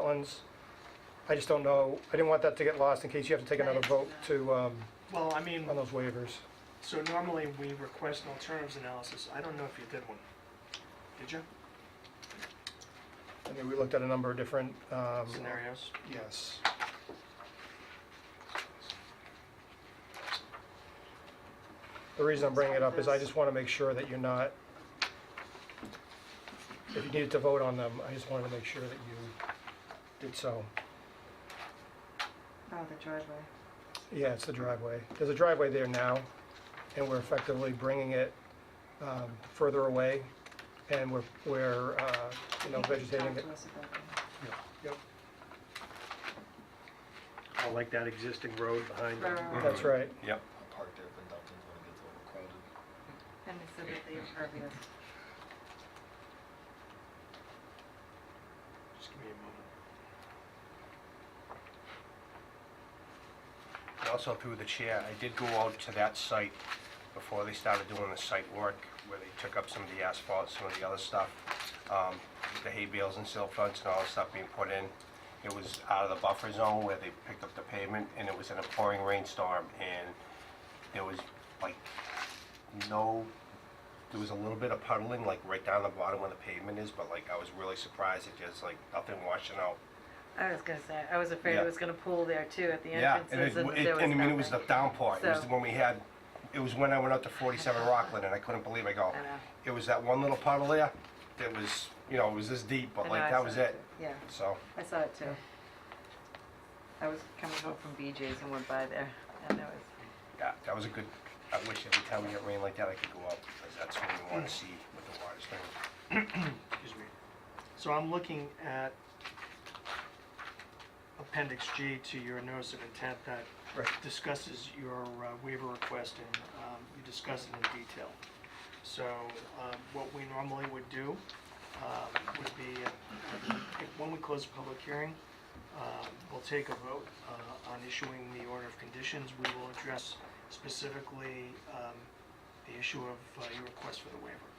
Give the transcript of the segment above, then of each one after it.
wetlands. I just don't know, I didn't want that to get lost in case you have to take another vote to, Well, I mean, on those waivers. so normally we request an alternatives analysis. I don't know if you did one. Did you? I mean, we looked at a number of different, Scenarios? yes. The reason I'm bringing it up is I just want to make sure that you're not, if you needed to vote on them, I just wanted to make sure that you did so. Oh, the driveway. Yeah, it's the driveway. There's a driveway there now, and we're effectively bringing it further away, and we're you know, vegetating it. Talk to us about that. Yep, I like that existing road behind them. Right. that's right. Yep. Park there for Dalton's when it gets overcrowded. And they said that the impervious. Just give me a moment. Also through the chair, I did go out to that site before they started doing the site work, where they took up some of the asphalt, some of the other stuff, the hay bales and silt fronts and all the stuff being put in. It was out of the buffer zone where they picked up the pavement, and it was in a pouring rainstorm, and there was like there was a little bit of puddling, like right down the bottom where the pavement is, but like I was really surprised at just like nothing washing out. I was gonna say, I was afraid Yeah. it was gonna pool there too at the Yeah, and entrances and there was I mean, it was the nothing. downpour. It was So- when we had, it was when I went up to 47 Rockland, and I couldn't believe it. I go, I know. it was that one little puddle there that was, you know, it was this deep, I but know, like I that saw was it. too. Yeah, So, I saw it too. I was coming home from BJ's and went by there and there was, yeah, that was a good, I wish every time we get rain like that, I could go up, because that's when we want to see what the water's doing. Excuse me. So I'm looking at Appendix G to your notice of intent that Right. discusses your waiver request, and you discuss it in detail. So what we normally would do would be, when we close the public hearing, we'll take a vote on issuing the order of conditions. We will address specifically the issue of your request for the waiver.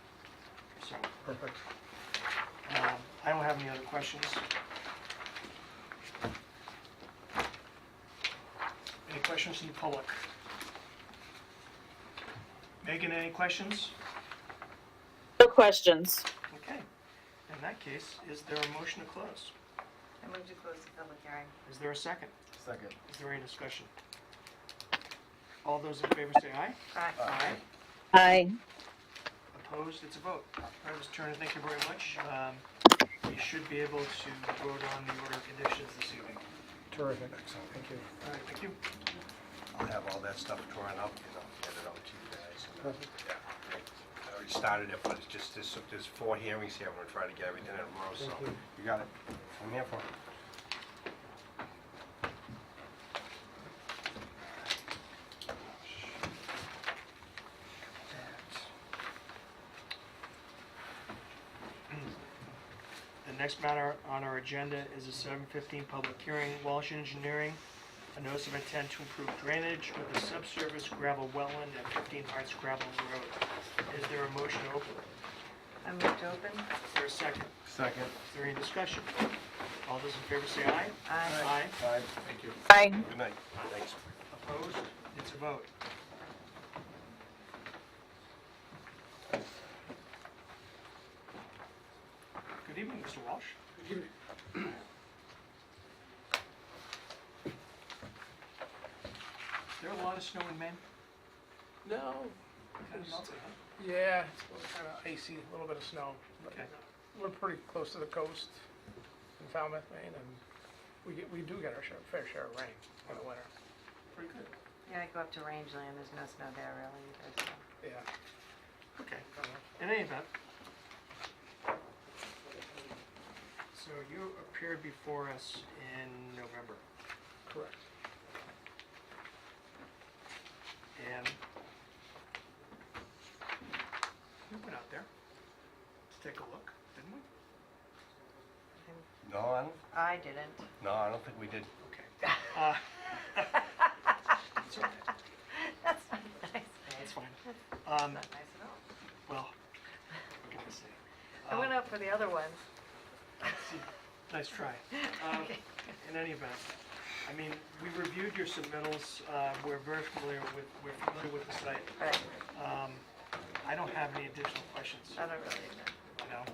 So Perfect. I don't have any other questions. Any questions from the public? Megan, any questions? No questions. Okay. In that case, is there a motion to close? I moved to close the public hearing. Is there a second? Second. Is there any discussion? All those in favor say aye. Aye. Aye. Aye. Opposed? It's a vote. All right, Mr. Turner, thank you very much. We should be able to vote on the order of conditions this evening. Terrific. Thank you. All right, thank you. I'll have all that stuff drawn up, and I'll get it out to you guys. Perfect. Yeah, I already started it, but it's just, there's 4 hearings here, I'm gonna try to get everything in a row, so, Thank you. you got it. I'm here for it. The next matter on our agenda is a 7:15 public hearing, Walsh Engineering, a notice of intent to improve drainage with a subsurface gravel wetland at 15 Hearts Gravel Road. Is there a motion to open? I moved to open. Is there a second? Second. Is there any discussion? All those in favor say aye. Aye. Aye. Aye. Thank you. Aye. Good night. Thanks. Opposed? It's a vote. Good evening, Mr. Walsh. Is there a lot of snow in Maine? No, Kind of melted, huh? yeah, it's kind of icy, a little bit of snow. But Okay. we're pretty close to the coast in Falmouth, Maine, and we do get our fair share of rain in the winter. Pretty good. Yeah, I go up to Rangeland, there's no snow there really either, so. Yeah. Okay. In any event, so you appeared before us in November, Correct. and we went out there to take a look, didn't we? No, I didn't. I don't think we did. Okay. That's all right. That's not nice. That's fine. That's not nice at all. Well, what can I say? I went out for the other ones. Nice try. In any event, I mean, we reviewed your submittals, we're familiar with the site. Right, I don't have any additional questions, I don't really know. you know?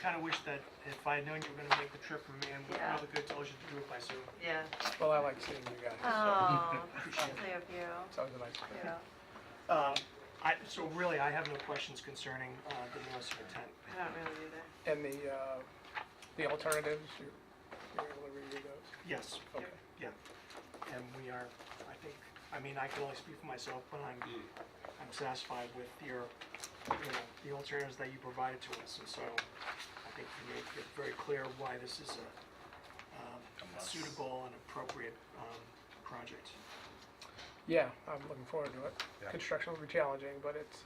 Kinda wish that if I had known you were gonna make the trip from me, and Yeah. really could have told you to do it by Zoom. Yeah. Well, I like seeing you guys. Oh, lovely of you. It's always a nice thing. Yeah, So really, I have no questions concerning the notice of intent. I don't really either. And the alternatives, you're able to review those? Yes, Okay. yeah. And we are, I think, I mean, I can only speak for myself, but I'm satisfied with your, you know, the alternatives that you provided to us. And so I think you made it very clear why this is a suitable and appropriate project. Yeah, I'm looking forward to it. Yeah. Construction will be challenging, but it's,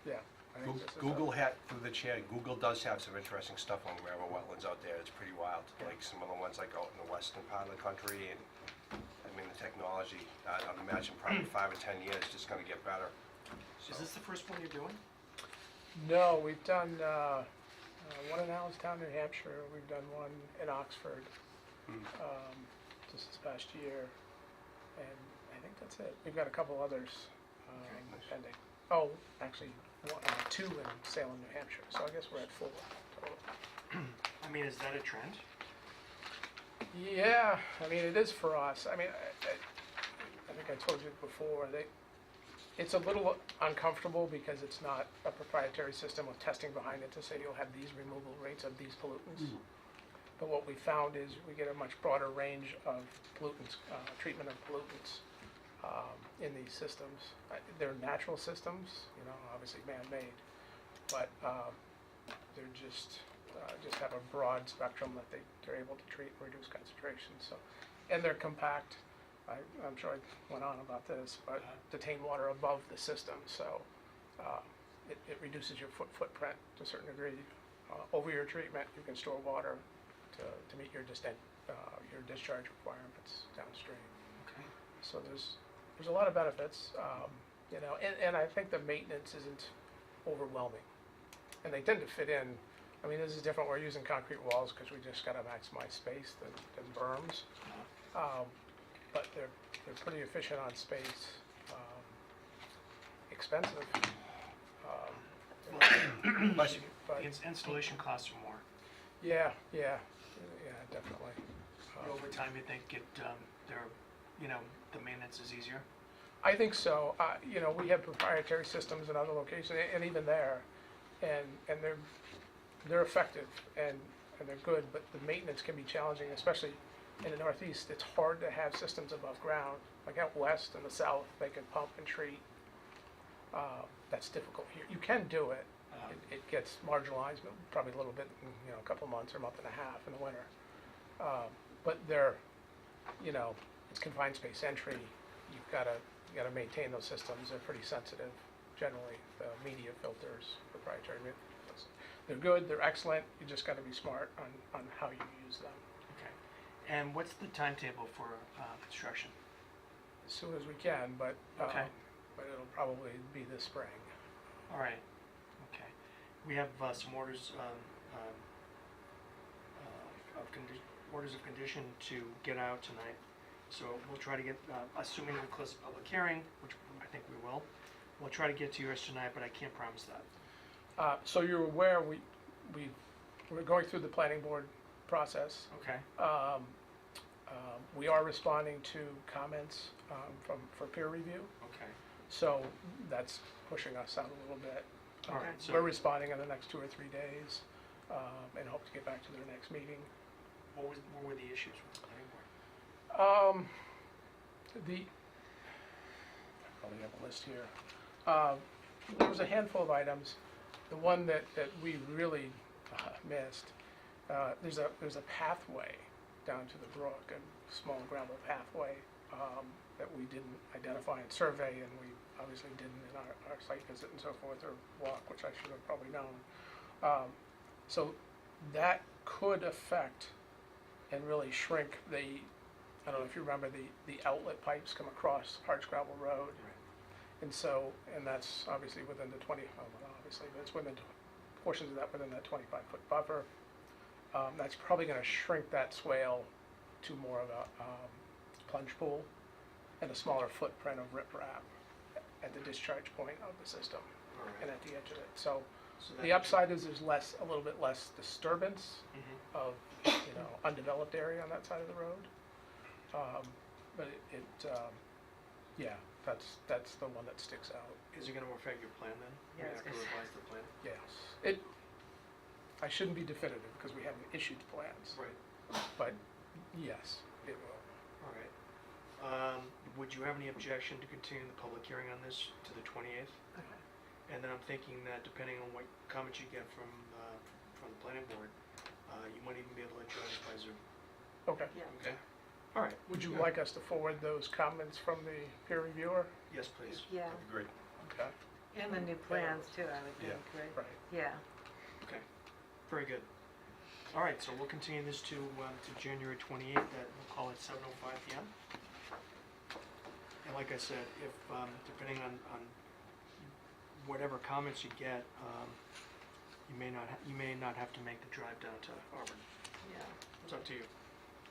yeah. I think this is a- Google had, through the chair, Google does have some interesting stuff on gravel wetlands out there. It's pretty wild, like some of the ones like out in the western part of the country. And I mean, the technology, I'd imagine probably 5 or 10 years, just gonna get better. Is So- this the first one you're doing? No, we've done one in Allenstown, New Hampshire. We've done one in Oxford just this past year, and I think that's it. We've got a couple others nice. pending. Oh, actually, two in Salem, New Hampshire. So I guess we're at 4 total. I mean, is that a trend? Yeah, I mean, it is for us. I mean, I think I told you before, it's a little uncomfortable because it's not a proprietary system with testing behind it to say you'll have these removal rates of these pollutants. But what we found is we get a much broader range of pollutants, treatment of pollutants in these systems. They're natural systems, you know, obviously man-made, but they're just have a broad spectrum that they're able to treat and reduce concentrations. So, and they're compact. I'm sure I went on about this, but detain water above the system, so it reduces your footprint to a certain degree. Over your treatment, you can store water to meet your discharge requirements downstream. Okay. So there's a lot of benefits, you know, and I think the maintenance isn't overwhelming. And they tend to fit in. I mean, this is different. We're using concrete walls because we just got to maximize space than berms. But they're pretty efficient on space, expensive. Bless you. But The installation costs are more. yeah, definitely. But over time, you think you know, the maintenance is easier? I think so. You know, we have proprietary systems in other locations, and even there, and they're effective and they're good, but the maintenance can be challenging, especially in the Northeast. It's hard to have systems above ground. Like out west and the south, they can pump and treat. That's difficult here. You can do it. It gets marginalized, but probably a little bit, you know, a couple months or a month and a half in the winter. But you know, it's confined space entry. You've got to maintain those systems. They're pretty sensitive, generally. The media filters, proprietary media filters. They're good. They're excellent. You just got to be smart on how you use them. Okay. And what's the timetable for construction? As soon as we can, but Okay. but it'll probably be this spring. All right. Okay. We have some orders orders of condition to get out tonight. So we'll try to get, assuming we close the public hearing, which I think we will, we'll try to get to yours tonight, but I can't promise that. So you're aware we're going through the planning board process. Okay. We are responding to comments for peer review, Okay. so that's pushing us out a little bit. All right. So We're responding in the next 2 or 3 days, and hope to get back to their next meeting. what were the issues with the planning board? I probably have a list here. There was a handful of items. The one that we really missed, there's a pathway down to the brook, a small gravel pathway that we didn't identify and survey, and we obviously didn't in our site visit and so forth, or walk, which I should have probably known. So that could affect and really shrink I don't know if you remember, the outlet pipes come across Hardscrabble Road. And so, and that's obviously within the 20, well, not obviously, but it's within portions of that within that 25-foot buffer. That's probably gonna shrink that swale to more of a plunge pool and a smaller footprint of riprap at the discharge point of the system All right. and at the edge of it. So So the that- upside is there's a little bit less disturbance Mhm. of, undeveloped area on that side of the road. But yeah, that's the one that sticks out, Is it gonna affect your plan then? Yeah, We I was have to gonna say. revise the plan? yes. I shouldn't be definitive because we haven't issued plans, Right, but yes, it will. all right. Would you have any objection to continuing the public hearing on this to the 28th? And then I'm thinking that depending on what comments you get from the planning board, you might even be able to join us by Zoom. Okay. Yeah. Okay. All right. Would you Good. like us to forward those comments from the peer reviewer? Yes, please. Yeah, That'd be great. Okay, and the new plans too, I would Yeah. think, right? right. Yeah. Okay. Very good. All right, so we'll continue this to January 28th at, we'll call it 7:05 PM. And like I said, if, depending on whatever comments you get, you may not have to make the drive down to Auburn. Yeah. It's up to you.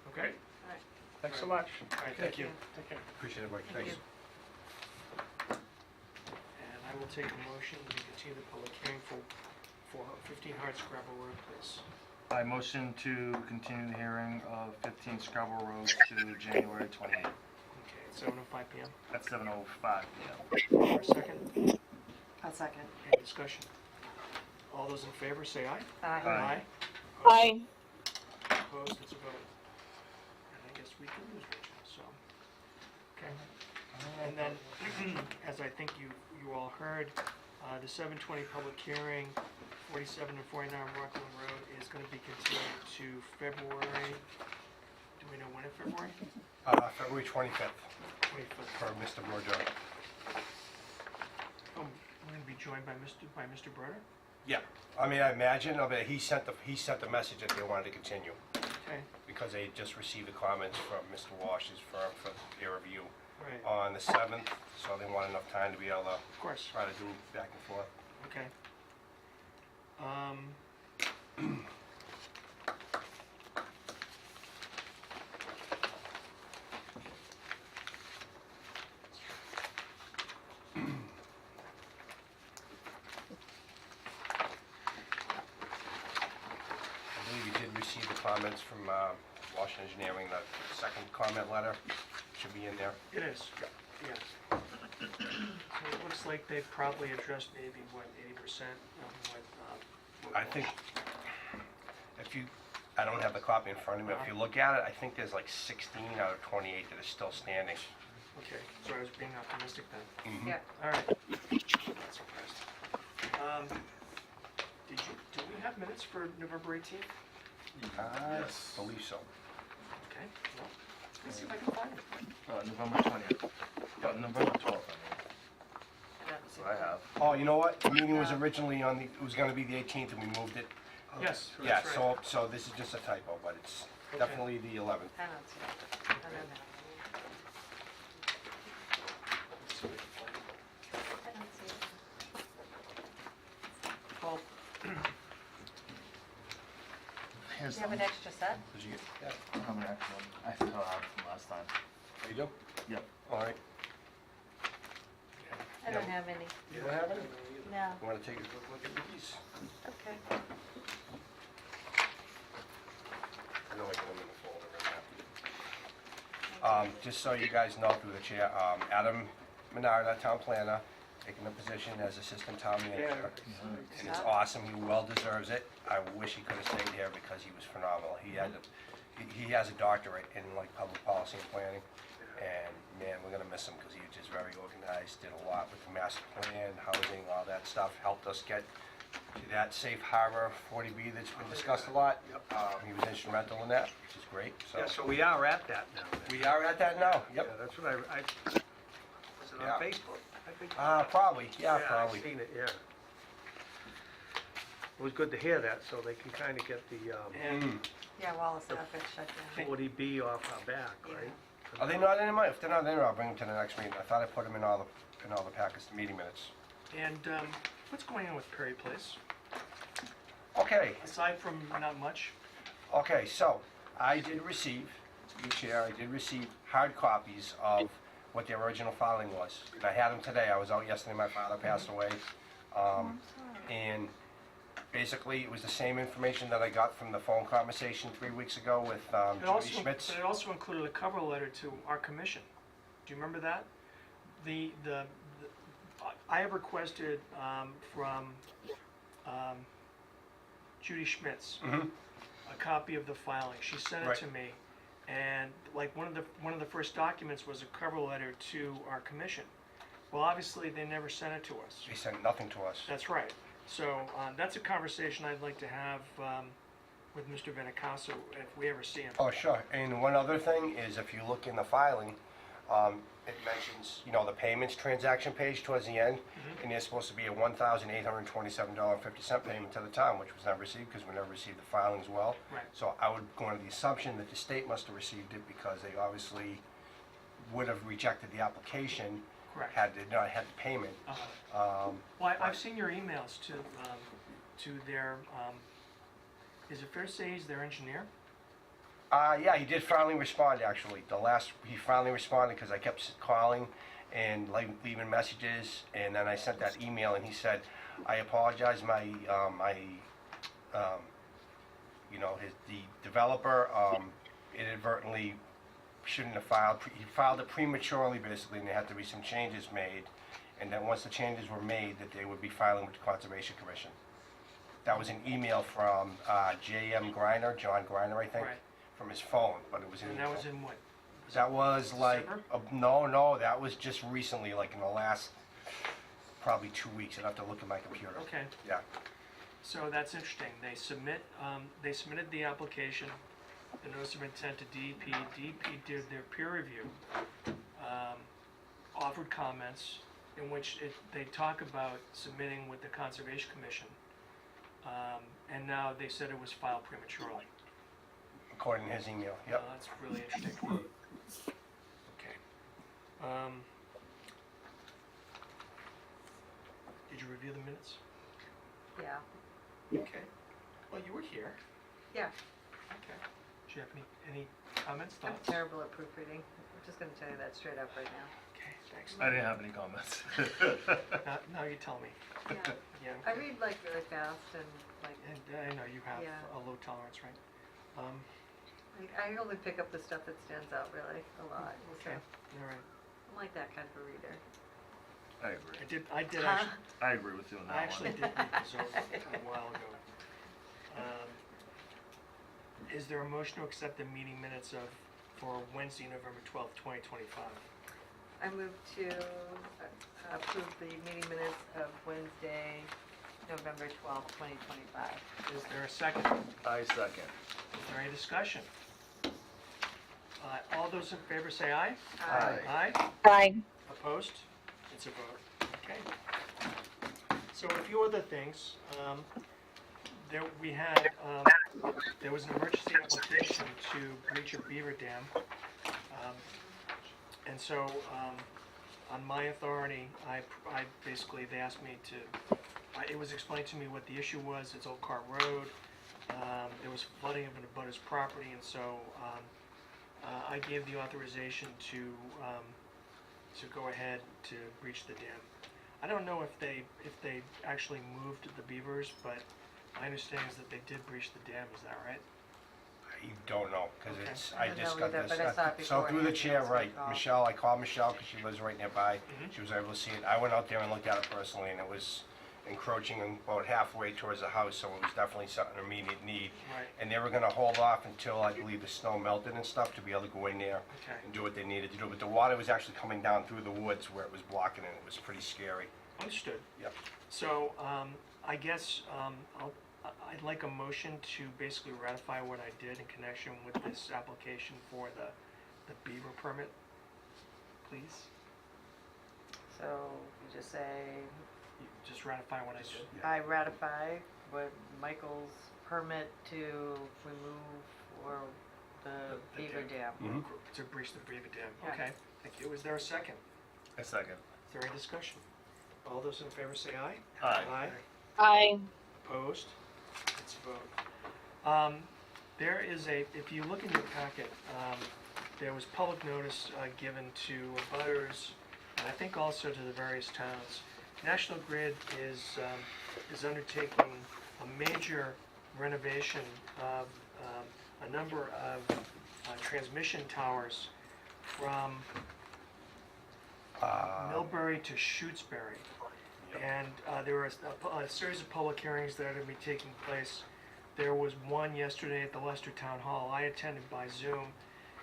Okay? All right. Thanks so much. All right, thank you. Take care. Appreciate it, Mike, Thank thanks. you. And I will take a motion to continue the public hearing for 15 Hard Scrabble Road, please. I motion to continue the hearing of 15 Scrabble Road to January 28th Okay, it's 7:05 PM. at 7:05 p.m. For a second, I'll second. any discussion? All those in favor, say aye. Aye. Aye. Opposed, it's a vote. And I guess we can lose Rachel, so. Okay. And then, as I think you all heard, the 7:20 public hearing, 47 and 49 Rockland Road is gonna be continued to February, do we know when in February? February 25th 25th. for Mr. Bordeaux. Oh, we're gonna be joined by Mr. Broder? Yeah, I mean, I imagine, he sent the message that they wanted to continue, Okay, because they just received the comments from Mr. Wash's firm for peer review right, on the 7th, so they want enough time to be able to of course, try to do back and forth. okay. I believe you did receive the comments from Washington Engineering, the second comment letter should be in there. It is, yeah. So it looks like they've probably addressed maybe, what, 80% of what... I think, I don't have the copy in front of me, if you look at it, I think there's like 16 out of 28 that are still standing. Okay, so I was being optimistic then. Yeah. All right. Not surprised. Do we have minutes for November 18th? I believe so. Okay, well, let's see if I can find it. November 20th. November 12th, I mean. That's what I have. Oh, you know what, the meeting was originally it was gonna be the 18th and we moved it. Yes, Yeah, that's right. so this is just a typo, but it's Okay. definitely the 11th. I don't see it. I don't know. Let's see if I can find it. I don't see it. Well, Here's Do you have an extra set? Did you get that? I don't have an extra one. I still have from last time. Oh, you do? Yep. All right. I don't have any. You don't have any? No. You wanna take a quick look at these? Okay. I know I put them in the folder right now. Just so you guys know through the chair, Adam Menard, our town planner, taking the position as assistant town manager. And it's awesome, he well deserves it. I wish he could have stayed here because he was phenomenal. He has a doctorate in like public policy and planning. And man, we're gonna miss him because he was just very organized, did a lot with the master plan, housing, all that stuff, helped us get to that safe harbor 40B that's been discussed a lot. He was instrumental in that, which is great, so. Yeah, so we are at that now. We are at that now, Yeah, yep. that's what was it Yeah. on Facebook? I think. Probably, yeah, I've probably. seen it, yeah. It was good to hear that, so they can kind of get the and Yeah, Wallace Outfit shut down. 40B off our back, right? Are they not in mine? If they're not in, I'll bring them to the next meeting. I thought I put them in all the packets, the meeting minutes. And what's going on with Perry Place? Okay, Aside from not much, Okay, so I did receive, the chair, I did receive hard copies of what the original filing was. And I had them today. I was out yesterday, my father passed away. And basically, it was the same information that I got from the phone conversation 3 weeks ago with Judy Schmitz. But it also included a cover letter to our commission. Do you remember that? I have requested from Judy Schmitz Mhm. a copy of the filing. She sent it Right. to me, and like one of the first documents was a cover letter to our commission. Well, obviously, they never sent it to us. They sent nothing to us. That's right. So that's a conversation I'd like to have with Mr. Benicasso if we ever see him. Oh, sure. And one other thing is, if you look in the filing, it mentions, you know, the payments transaction page towards the end, and there's supposed to be a $1,827.50 payment to the town, which was never received because we never received the filing as well. Right. So I would go under the assumption that the state must have received it because they obviously would have rejected the application Correct. had they not had the payment. Well, I've seen your emails to their, is it fair to say he's their engineer? Yeah, he did finally respond, actually. He finally responded because I kept calling and leaving messages, and then I sent that email, and he said, I apologize, the developer inadvertently shouldn't have filed, he filed it prematurely, basically, and there had to be some changes made, and then once the changes were made, that they would be filing with the Conservation Commission. That was an email from J.M. Griner, John Griner, I think. Right. From his phone, but it was in. And that was in what? That was like, December? no, that was just recently, like in the last probably 2 weeks. I'd have to look at my computer. Okay, Yeah. so that's interesting. They submitted the application, the notice of intent to DEP. DEP did their peer review, offered comments in which they talk about submitting with the Conservation Commission. And now they said it was filed prematurely. According to his email. Yep. That's really interesting. Okay. Did you review the minutes? Yeah, Okay. Well, you were here. yeah, Okay. Do you have any comments, I'm thoughts? terrible at proofreading. I'm just gonna tell you that straight up right now. Okay, thanks. I didn't have any comments. Now you tell me. Yeah, Yeah. I read like really fast and like, And I know you have Yeah. a low tolerance, right? I only pick up the stuff that stands out really a lot. So Okay, all right. I'm like that kind of a reader. I agree. I did Huh? actually, I agree with you on that I one. actually did read this over a while ago. Is there a motion to accept the meeting minutes for Wednesday, November 12th, 2025? I move to approve the meeting minutes of Wednesday, November 12th, 2025. Is there a second? I second. Is there any discussion? All those in favor say aye. Aye. Aye. Aye. Opposed? It's a vote. Okay. So a few other things. There was an emergency application to breach a beaver dam. And so, on my authority, they asked me to, it was explained to me what the issue was. It's Old Cart Road. There was flooding of an abutter's property, and so, I gave the authorization to go ahead to breach the dam. I don't know if they actually moved the beavers, but my understanding is that they did breach the dam, is that right? I don't know, because Okay. it's, I I don't just know got either, this. but I saw it So through the beforehand, chair, that's what I right, called. Michelle, I called Michelle because she lives right nearby. Mhm. She was able to see it. I went out there and looked at it personally, and it was encroaching about halfway towards the house, so it was definitely something immediate need. Right. And they were gonna hold off until, I believe, the snow melted and stuff to be able to go in there Okay. and do what they needed to do. But the water was actually coming down through the woods where it was blocking it. It was pretty scary. Understood. Yep. So, I guess, I'd like a motion to basically ratify what I did in connection with this application for the beaver permit, please. So you just say, You just ratify what I did. Yeah. I ratify what Michael's permit to remove or the The beaver dam. dam. Mhm. To breach the beaver dam. Yeah. Okay, thank you. Is there a second? I second. Is there any discussion? All those in favor say aye. Aye. Aye. Aye. Opposed? It's a vote. There is if you look in your packet, there was public notice given to abutters, and I think also to the various towns. National Grid is undertaking a major renovation of a number of transmission towers from Millbury to Shutesbury. And there was a series of public hearings that are going to be taking place. There was one yesterday at the Leicester Town Hall. I attended by Zoom.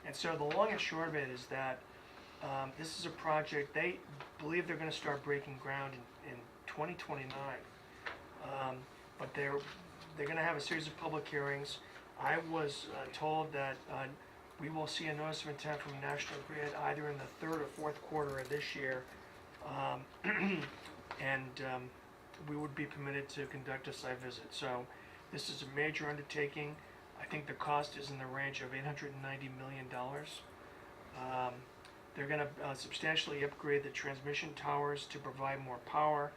And so the long and short of it is that this is a project, they believe they're going to start breaking ground in 2029. But they're going to have a series of public hearings. I was told that we will see a notice of intent from National Grid either in the third or fourth quarter of this year. And we would be permitted to conduct a site visit. So this is a major undertaking. I think the cost is in the range of $890 million. They're going to substantially upgrade the transmission towers to provide more power.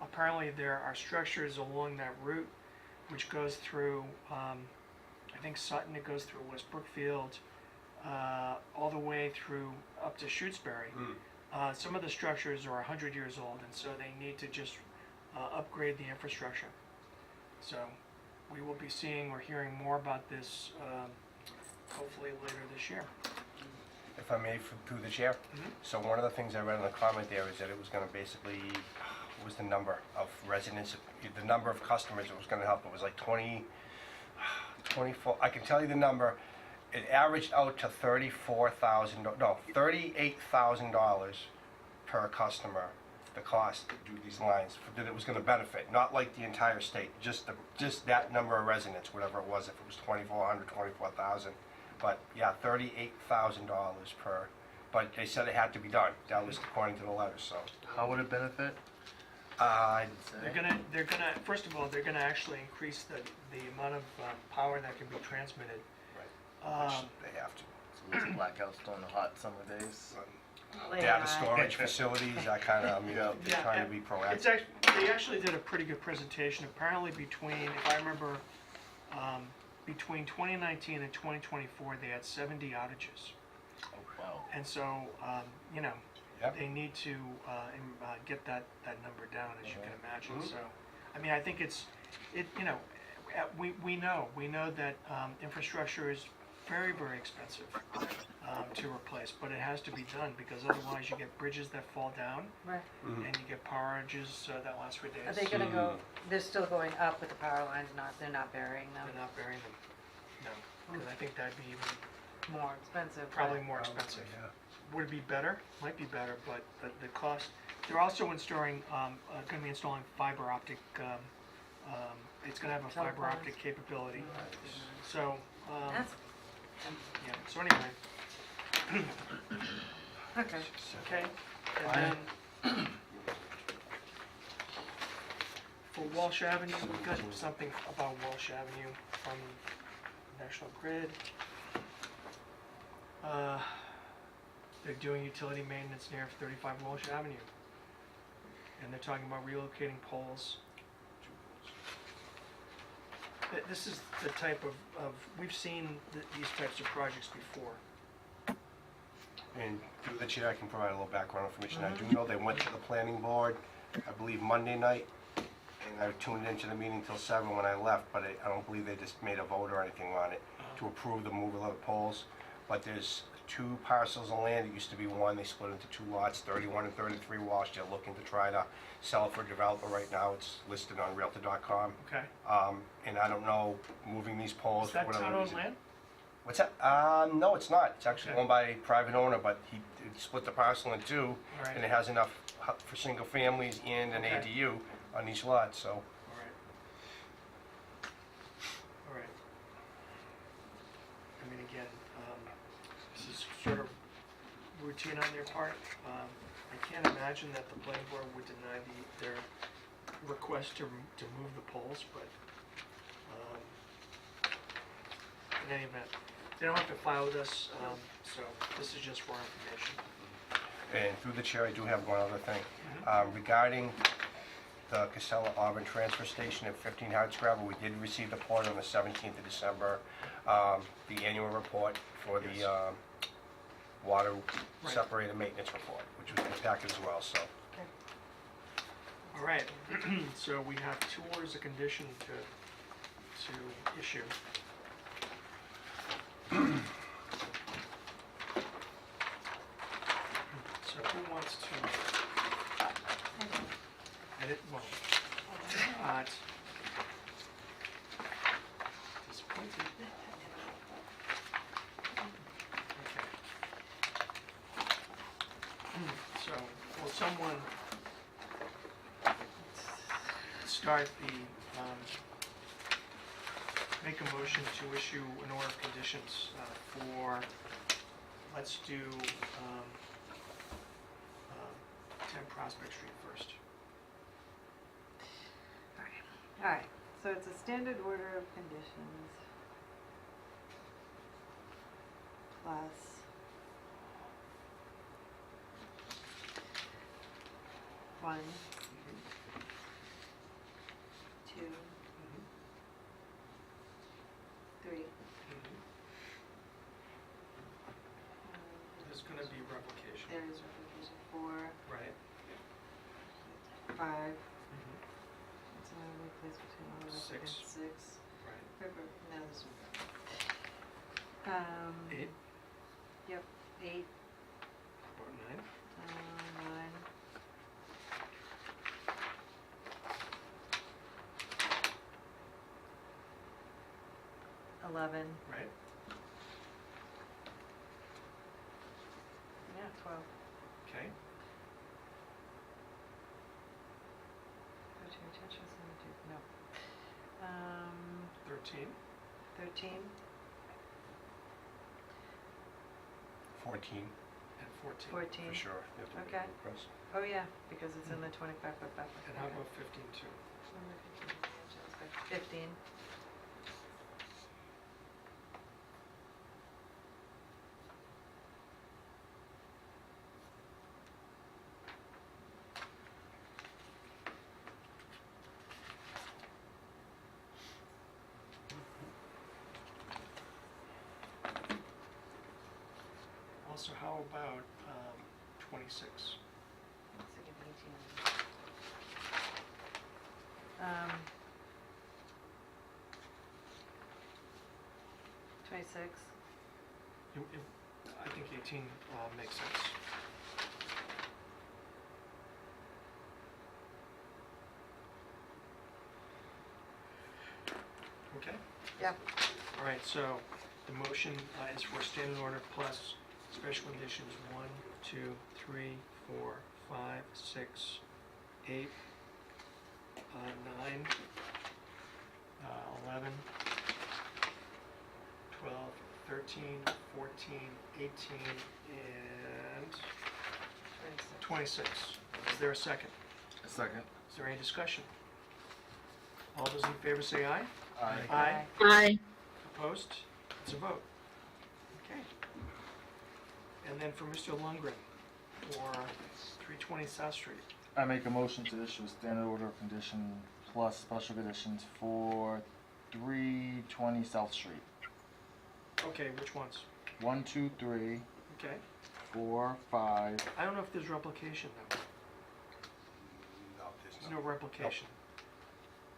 Apparently there are structures along that route which goes through, I think Sutton, it goes through West Brookfield, all the way through up to Shutesbury. Some of the structures are 100 years old, and so they need to just upgrade the infrastructure. So we will be seeing or hearing more about this hopefully later this year. If I may, through the chair. So one of the things I read in the comment there is that it was going to basically, what was the number of residents, the number of customers it was going to help. It was like 24, I can tell you the number. It averaged out to $38,000 per customer, the cost to do these lines, that it was going to benefit, not like the entire state, just that number of residents, whatever it was, if it was 2,400, 24,000. But yeah, $38,000 per, but they said it had to be done. That was according to the letter, so. How would it benefit? They're gonna first of all, they're gonna actually increase the amount of power that can be transmitted. Which they have to. So lose blackouts during the hot summer days. Data storage facilities, that kind of, I mean, they're Yeah, trying to be It's proactive. they actually did a pretty good presentation. Apparently between, if I remember, between 2019 and 2024, they had 70 outages. Oh, wow. And so, you know, Yep. they need to get that number down, as you can imagine. So, I mean, I think you know, we know that infrastructure is very, very expensive to replace, but it has to be done because otherwise you get bridges that fall down Right. and you get power outages that last for days. Are they gonna go, they're still going up with the power lines, they're not burying them? They're not burying them, no, because I think that'd be even More expensive. but- probably more expensive. Would it be better? Might be better, but the cost, they're also installing, gonna be installing fiber optic, it's gonna have a fiber Telephones. optic capability. So, That's, yeah, so anyway, okay. okay, and then for Walsh Avenue, we got something about Walsh Avenue from National Grid. They're doing utility maintenance near 35 Walsh Avenue. And they're talking about relocating poles. This is the type of we've seen these types of projects before. And through the chair, I can provide a little background information. I do know they went to the planning board, I believe Monday night, and I tuned into the meeting till 7 when I left, but I don't believe they just made a vote or anything on it to approve the removal of the poles. But there's 2 parcels of land, it used to be one, they split into 2 lots, 31 and 33 Walsh. They're looking to try to sell it for development right now. It's listed on Realtor.com. Okay. And I don't know, moving these poles Is for that whatever town-owned reason. land? What's that? No, it's not. It's actually Okay. owned by a private owner, but he split the parcel in 2, Alright. and it has enough for single families and an Okay. ADU on each lot, so. All right. All right. I mean, again, this is sort of routine on their part. I can't imagine that the planning board would deny their request to move the poles, but in any event, they don't have to file with us, so this is just for our information. And through the chair, I do have one other thing. Regarding the Casella Auburn Transfer Station at 15 Hardscrabble, we did receive the report on the 17th of December. the annual report for the water Right. separator maintenance report, which was in the packet as well, so. All right, so we have 2 orders of condition to issue. So who wants to edit, well, disappointed. Okay. So, will someone start the, make a motion to issue an order of conditions for, let's do 10 Prospect Street first. All right, so it's a standard order of conditions. Plus. One. 2. 3. There's gonna be replication, There is replication 4, right? 5. That's another place between all of us. 6. 6. Right. No, this one. 8, Yep, 8, or 9, 9. $11. right? Yeah, 12. Okay, 13, retention, 72. No. 13, 13. 14, and 14. 14. for sure. You have to Okay. press. Oh, yeah, because it's in the 25-foot buffer. And how about 15 too? 15. Also, how about 26? Let's look at 18. 26. I think 18 makes sense. Okay? Yep. All right, so the motion is for standard order plus special conditions 1, 2, 3, 4, 5, 6, 8, 9, 11, 12, 13, 14, 18, and 26. Is there a second? Second. Is there any discussion? All those in favor say aye. Aye. Aye. Aye. Opposed? It's a vote. Okay. And then for Mr. Lundgren, for 320 South Street. I make a motion to issue a standard order of condition plus special conditions for 320 South Street. Okay, which ones? 1, 2, 3, Okay. 4, 5. I don't know if there's replication though. No, there's There's no. no replication.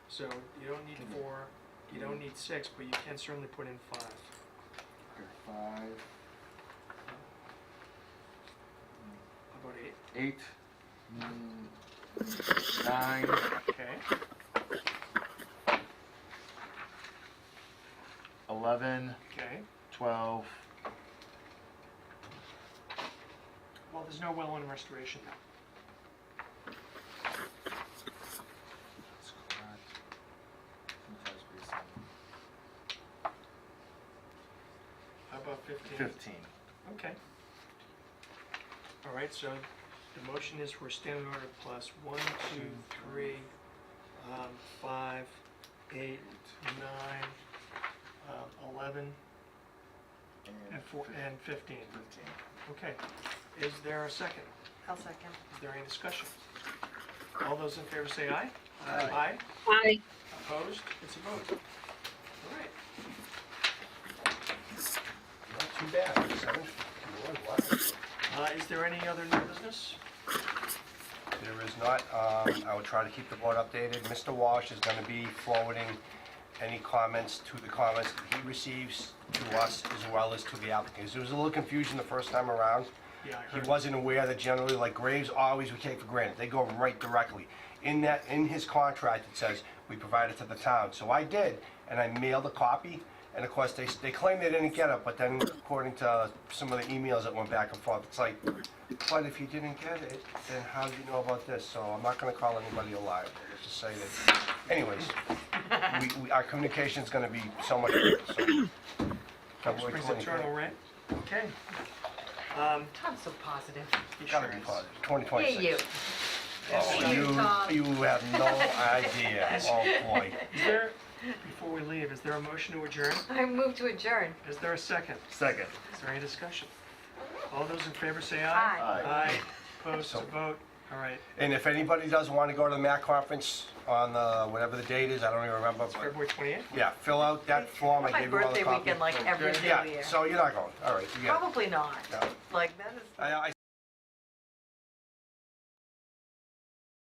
So you don't need 4, you don't need 6, but you can certainly put in 5. Okay, 5, How about 8, 9, 8? Okay. 11, Okay. 12. Well, there's no well and restoration now. That's correct. Sometimes we say How about 15? 15. Okay. All right, so the motion is for standard order plus 1, 2, 3, 5, 8, 9, 11, and 15. 15. Okay. Is there a second? I'll second. Is there any discussion? All those in favor say aye. Aye. Aye. Aye. Opposed? It's a vote. All right. too bad. 7:51, wow. Is there any other new business? There is not. I will try to keep the board updated. Mr. Walsh is going to be forwarding any comments to the comments that he receives to us as well as to the applicants. There was a little confusion the first time around. Yeah, I He heard. wasn't aware that generally, like graves, always we take for granted. They go right directly. In his contract, it says, we provide it to the town. So I did, and I mailed a copy. And of course, they claim they didn't get it, but then according to some of the emails that went back and forth, it's like, but if you didn't get it, then how do you know about this? So I'm not gonna call anybody a liar. Let's just say that, anyways, our communication's gonna be so much better, so. February Brings 23rd. eternal rain. Okay. Tom's so positive. He Gotta sure be is. positive, Yeah, 2026. you. Oh, You, Tom. you have no idea, oh boy. Is there, before we leave, is there a motion to adjourn? I move to adjourn. Is there a second? Second. Is there any discussion? All those in favor say aye. Aye. Aye. Opposed to So- vote? All right. And if anybody does want to go to the MAC conference on whatever the date is, I don't even remember, It's but February 28th? yeah, fill out that form, I My gave you all the birthday copy. weekend, like every Okay. single Yeah, year. so you're not going, all right, you get it. Probably not. No. Like, that is. I